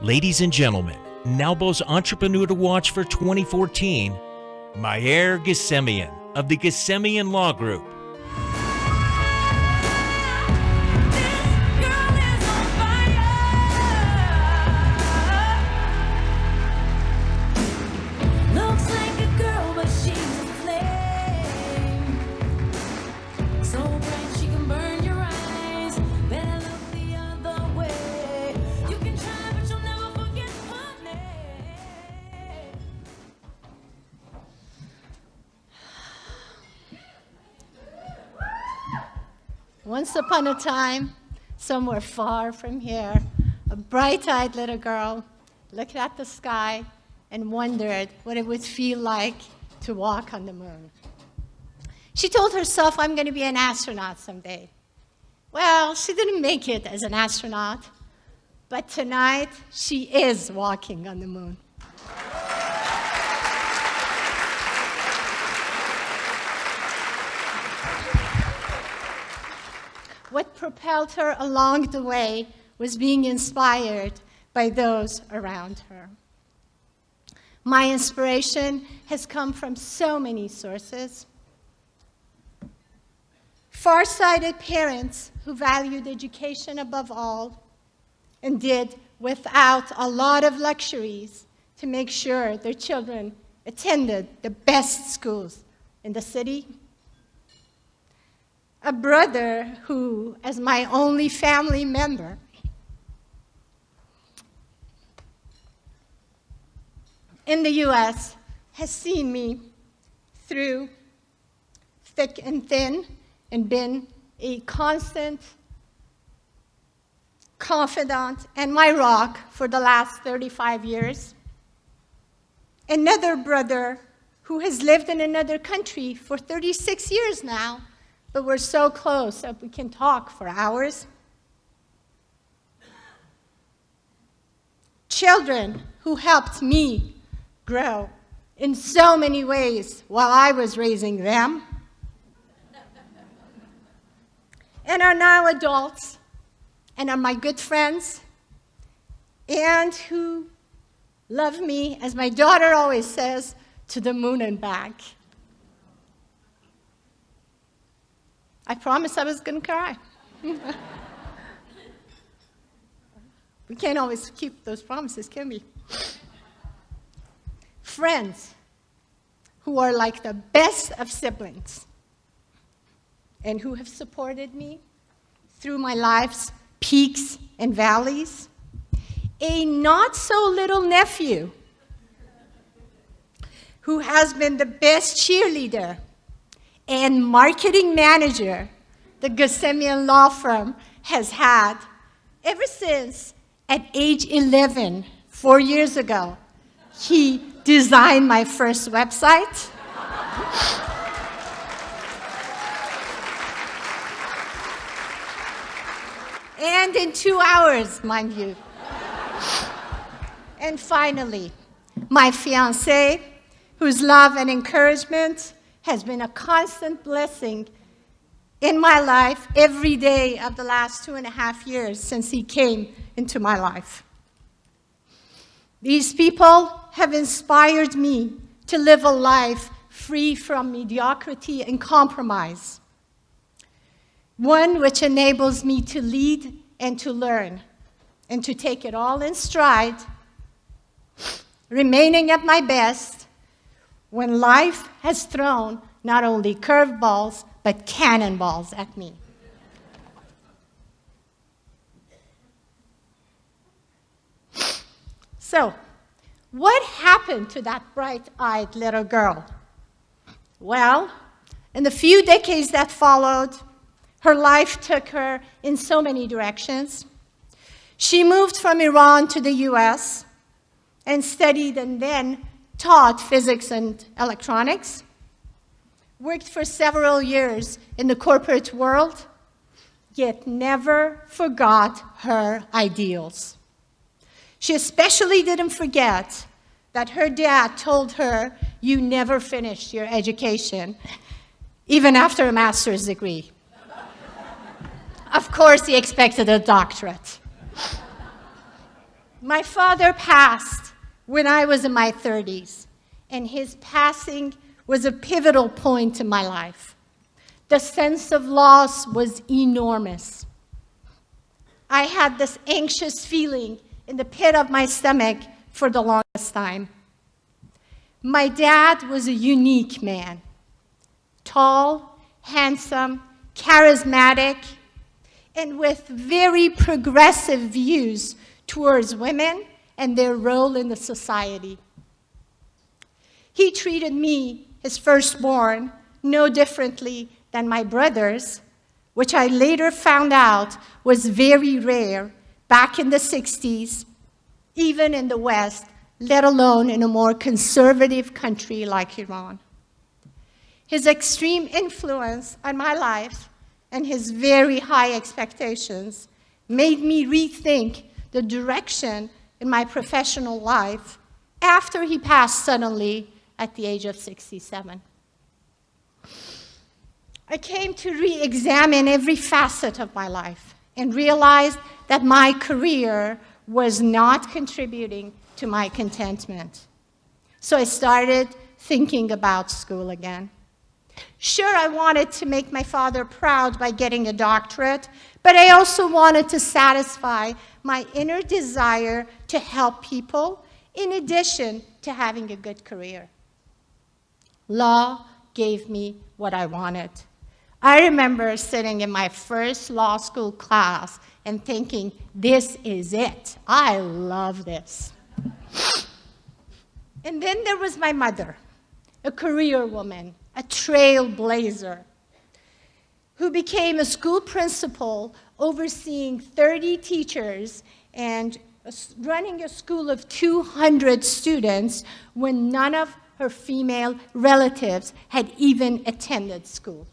Ladies and gentlemen, NAWBO's Entrepreneur to Watch for 2014, Mahyar Ghassemian of the Ghassemian Law Group. Once upon a time, somewhere far from here, a bright-eyed little girl looked at the sky and wondered what it would feel like to walk on the moon. She told herself, I'm going to be an astronaut someday. Well, she didn't make it as an astronaut, but tonight she is walking on the moon. What propelled her along the way was being inspired by those around her. My inspiration has come from so many sources. Far-sighted parents who valued education above all and did without a lot of luxuries to make sure their children attended the best schools in the city. A brother who, as my only family member, in the US, has seen me through thick and thin and been a constant confidant and my rock for the last 35 years. Another brother who has lived in another country for 36 years now, but we're so close that we can talk for hours. Children who helped me grow in so many ways while I was raising them, and are now adults and are my good friends, and who love me, as my daughter always says, to the moon and back. I promised I was going to cry. We can't always keep those promises, can we? Friends who are like the best of siblings and who have supported me through my life's peaks and valleys. A not-so-little nephew who has been the best cheerleader and marketing manager the Ghassemian law firm has had ever since, at age 11, 4 years ago, he designed my first website. And in 2 hours, mind you. And finally, my fiancé, whose love and encouragement has been a constant blessing in my life every day of the last 2.5 years since he came into my life. These people have inspired me to live a life free from mediocrity and compromise, one which enables me to lead and to learn and to take it all in stride, remaining at my best when life has thrown not only curveballs, but cannonballs at me. So, what happened to that bright-eyed little girl? Well, in the few decades that followed, her life took her in so many directions. She moved from Iran to the US and studied and then taught physics and electronics, worked for several years in the corporate world, yet never forgot her ideals. She especially didn't forget that her dad told her, you never finished your education, even after a master's degree. Of course, he expected a doctorate. My father passed when I was in my 30s, and his passing was a pivotal point in my life. The sense of loss was enormous. I had this anxious feeling in the pit of my stomach for the longest time. My dad was a unique man. Tall, handsome, charismatic, and with very progressive views towards women and their role in the society. He treated me, his firstborn, no differently than my brothers, which I later found out was very rare back in the 60s, even in the West, let alone in a more conservative country like Iran. His extreme influence on my life and his very high expectations made me rethink the direction in my professional life after he passed suddenly at the age of 67. I came to re-examine every facet of my life and realized that my career was not contributing to my contentment. So I started thinking about school again. Sure, I wanted to make my father proud by getting a doctorate, but I also wanted to satisfy my inner desire to help people in addition to having a good career. Law gave me what I wanted. I remember sitting in my first law school class and thinking, this is it. I love this. And then there was my mother, a career woman, a trailblazer, who became a school principal overseeing 30 teachers and running a school of 200 students when none of her female relatives had even attended school.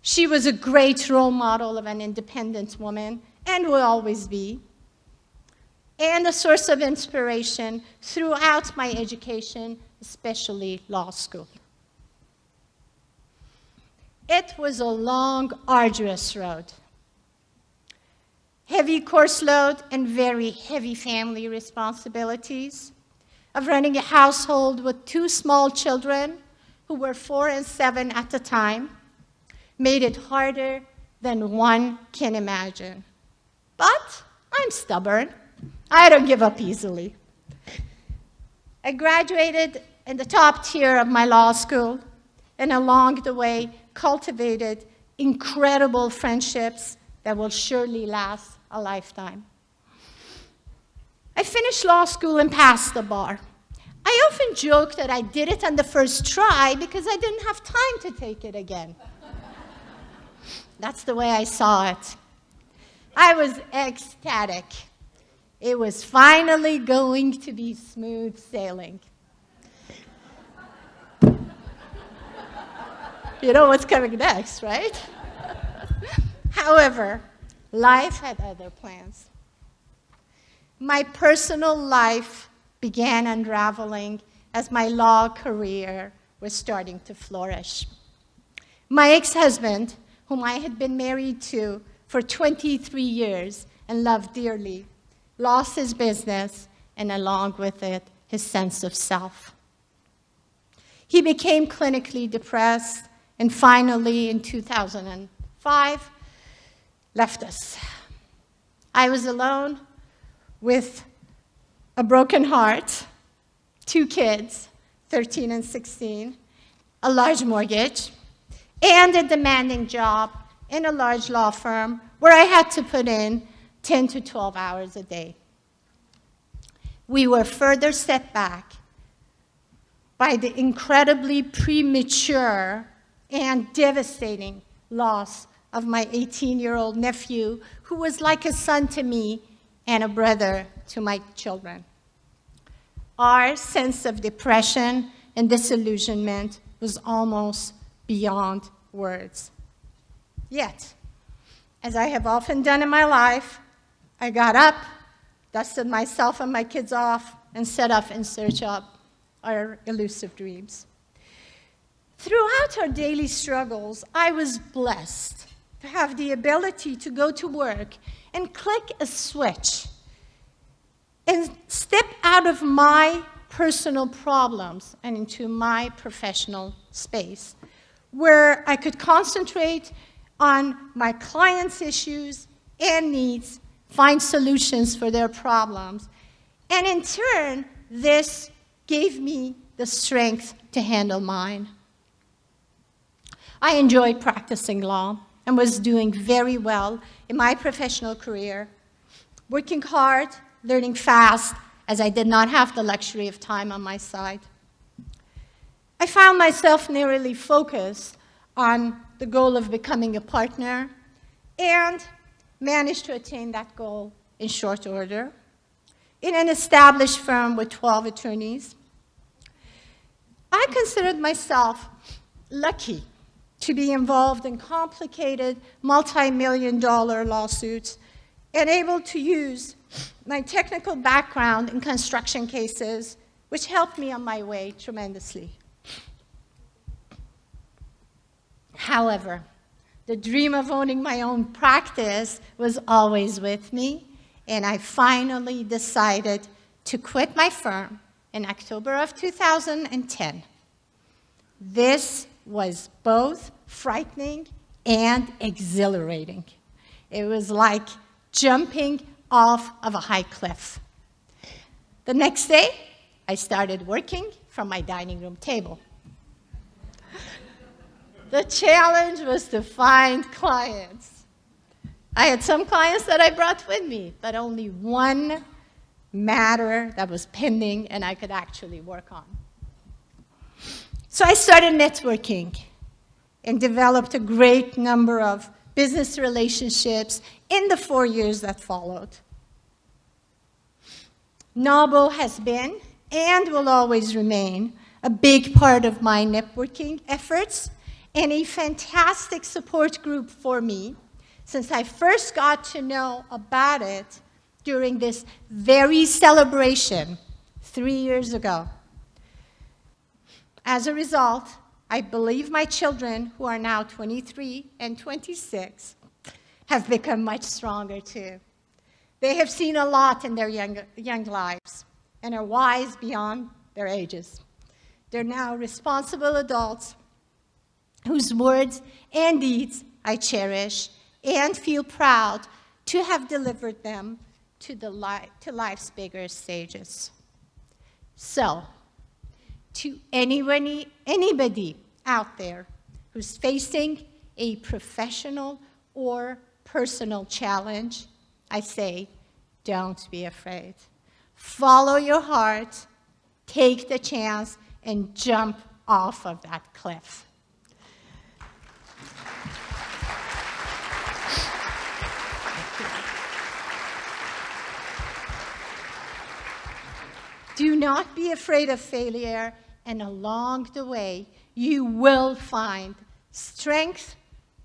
She was a great role model of an independent woman, and will always be, and a source of inspiration throughout my education, especially law school. It was a long, arduous road. Heavy course load and very heavy family responsibilities, of running a household with 2 small children who were 4 and 7 at the time, made it harder than one can imagine. But I'm stubborn. I don't give up easily. I graduated in the top tier of my law school, and along the way cultivated incredible friendships that will surely last a lifetime. I finished law school and passed the bar. I often joke that I did it on the first try because I didn't have time to take it again. That's the way I saw it. I was ecstatic. It was finally going to be smooth sailing. You know what's coming next, right? However, life had other plans. My personal life began unraveling as my law career was starting to flourish. My ex-husband, whom I had been married to for 23 years and loved dearly, lost his business and along with it, his sense of self. He became clinically depressed and finally in 2005 left us. I was alone with a broken heart, 2 kids, 13 and 16, a large mortgage, and a demanding job in a large law firm where I had to put in 10 to 12 hours a day. We were further set back by the incredibly premature and devastating loss of my 18-year-old nephew, who was like a son to me and a brother to my children. Our sense of depression and disillusionment was almost beyond words. Yet, as I have often done in my life, I got up, dusted myself and my kids off, and set off in search of our elusive dreams. Throughout our daily struggles, I was blessed to have the ability to go to work and click a switch and step out of my personal problems and into my professional space, where I could concentrate on my clients' issues and needs, find solutions for their problems, and in turn, this gave me the strength to handle mine. I enjoyed practicing law and was doing very well in my professional career, working hard, learning fast, as I did not have the luxury of time on my side. I found myself narrowly focused on the goal of becoming a partner and managed to attain that goal in short order in an established firm with 12 attorneys. I considered myself lucky to be involved in complicated, multi-million-dollar lawsuits and able to use my technical background in construction cases, which helped me on my way tremendously. However, the dream of owning my own practice was always with me, and I finally decided to quit my firm in October of 2010. This was both frightening and exhilarating. It was like jumping off of a high cliff. The next day, I started working from my dining room table. The challenge was to find clients. I had some clients that I brought with me, but only one matter that was pending and I could actually work on. So I started networking and developed a great number of business relationships in the 4 years that followed. NAWBO has been and will always remain a big part of my networking efforts and a fantastic support group for me since I first got to know about it during this very celebration 3 years ago. As a result, I believe my children, who are now 23 and 26, have become much stronger too. They have seen a lot in their young lives and are wise beyond their ages. They're now responsible adults whose words and deeds I cherish and feel proud to have delivered them to life's bigger stages. So, to anybody out there who's facing a professional or personal challenge, I say, don't be afraid. Follow your heart, take the chance, and jump off of that cliff. Do not be afraid of failure, and along the way, you will find strength,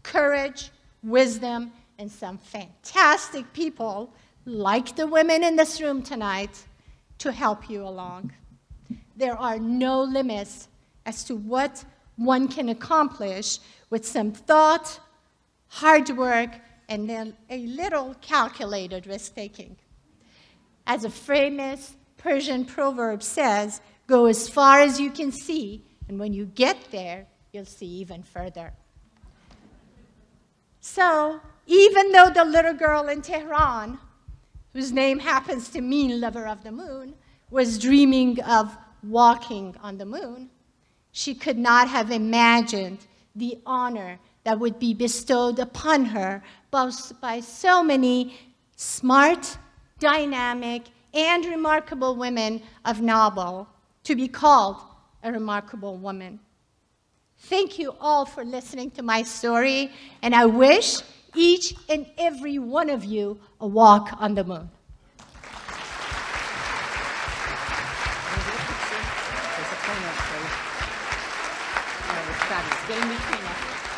courage, wisdom, and some fantastic people, like the women in this room tonight, to help you along. There are no limits as to what one can accomplish with some thought, hard work, and then a little calculated risk-taking. As a famous Persian proverb says, go as far as you can see, and when you get there, you'll see even further. So, even though the little girl in Tehran, whose name happens to mean lover of the moon, was dreaming of walking on the moon, she could not have imagined the honor that would be bestowed upon her by so many smart, dynamic, and remarkable women of NAWBO to be called a remarkable woman. Thank you all for listening to my story, and I wish each and every one of you a walk on the moon. Get in between us.